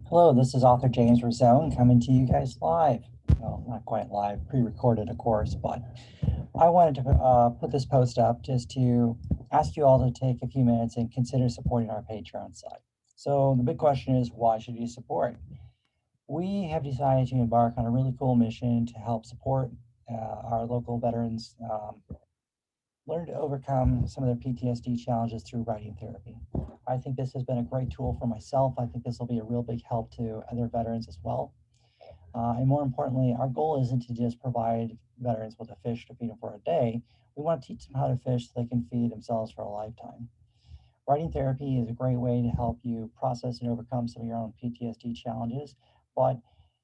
Hello, this is author James Razone coming to you guys live. Well, not quite live, pre-recorded, of course, but I wanted to put this post up just to ask you all to take a few minutes and consider supporting our Patreon site. So the big question is, why should you support? We have decided to embark on a really cool mission to help support our local veterans learn to overcome some of their PTSD challenges through writing therapy. I think this has been a great tool for myself. I think this will be a real big help to other veterans as well. And more importantly, our goal isn't to just provide veterans with a fish to feed them for a day. We want to teach them how to fish so they can feed themselves for a lifetime. Writing therapy is a great way to help you process and overcome some of your own PTSD challenges, but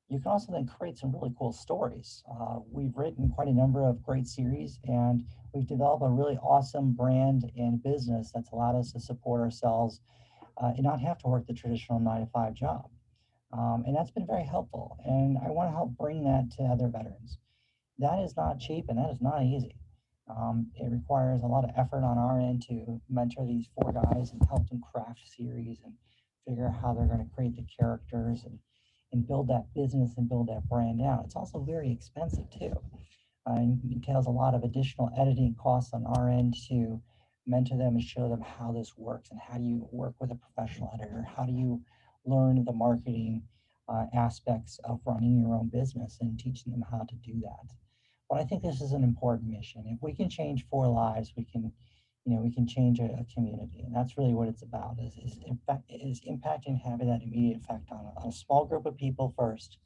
you can also then create some really cool stories. We've written quite a number of great series, and we've developed a really awesome brand and business that's allowed us to support ourselves and not have to work the traditional 9 to 5 job. And that's been very helpful. And I want to help bring that to other veterans. That is not cheap and that is not easy. It requires a lot of effort on our end to mentor these 4 guys and help them craft series and figure out how they're going to create the characters and build that business and build that brand out. It's also very expensive too. And it entails a lot of additional editing costs on our end to mentor them and show them how this works and how do you work with a professional editor? How do you learn the marketing aspects of running your own business and teaching them how to do that? But I think this is an important mission. If we can change 4 lives, we can, we can change a community, and that's really what it's about. Is impacting, having that immediate effect on a small group of people first.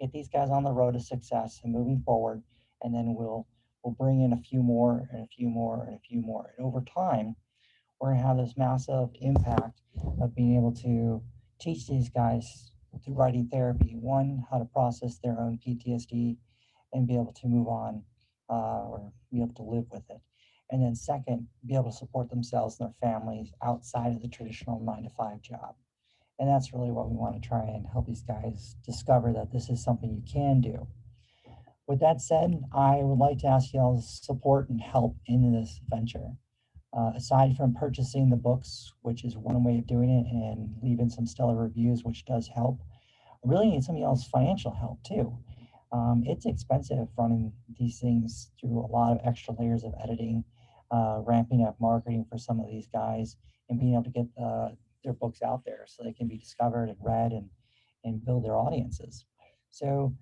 Get these guys on the road to success and moving forward, and then we'll bring in a few more and a few more and a few more, and over time, we're going to have this massive impact of being able to teach these guys through writing therapy, one, how to process their own PTSD and be able to move on or be able to live with it. And then second, be able to support themselves and their families outside of the traditional 9 to 5 job. And that's really what we want to try and help these guys discover, that this is something you can do. With that said, I would like to ask y'all's support and help in this venture. Aside from purchasing the books, which is one way of doing it, and leaving some stellar reviews, which does help, I really need some of y'all's financial help too. It's expensive running these things through a lot of extra layers of editing, ramping up marketing for some of these guys, and being able to get their books out there so they can be discovered and read and build their audiences. So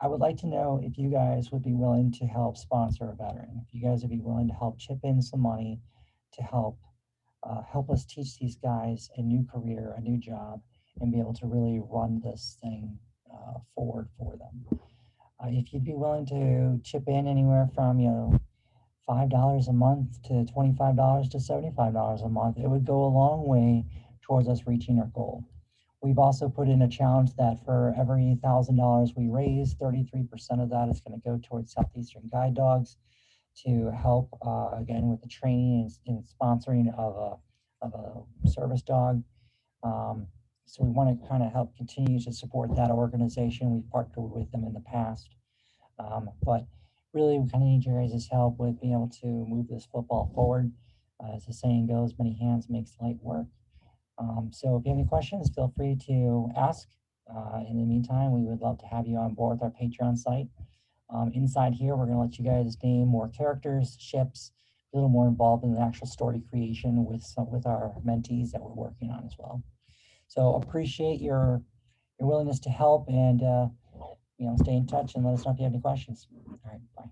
I would like to know if you guys would be willing to help sponsor a veteran, if you guys would be willing to help chip in some money to help us teach these guys a new career, a new job, and be able to really run this thing forward for them. If you'd be willing to chip in anywhere from $5 a month to $25 to $75 a month, it would go a long way towards us reaching our goal. We've also put in a challenge that for every $1,000 we raise, 33% of that is going to go towards Southeastern Guide Dogs to help, again, with the training and sponsoring of a service dog. So we want to kind of help continue to support that organization. We've partnered with them in the past. But really, we kind of need your guys' help with being able to move this football forward. As the saying goes, many hands makes light work. So if you have any questions, feel free to ask. In the meantime, we would love to have you on board with our Patreon site. Inside here, we're going to let you guys name more characters, ships, a little more involved in the actual story creation with our mentees that we're working on as well. So appreciate your willingness to help, and stay in touch and let us know if you have any questions. All right, bye.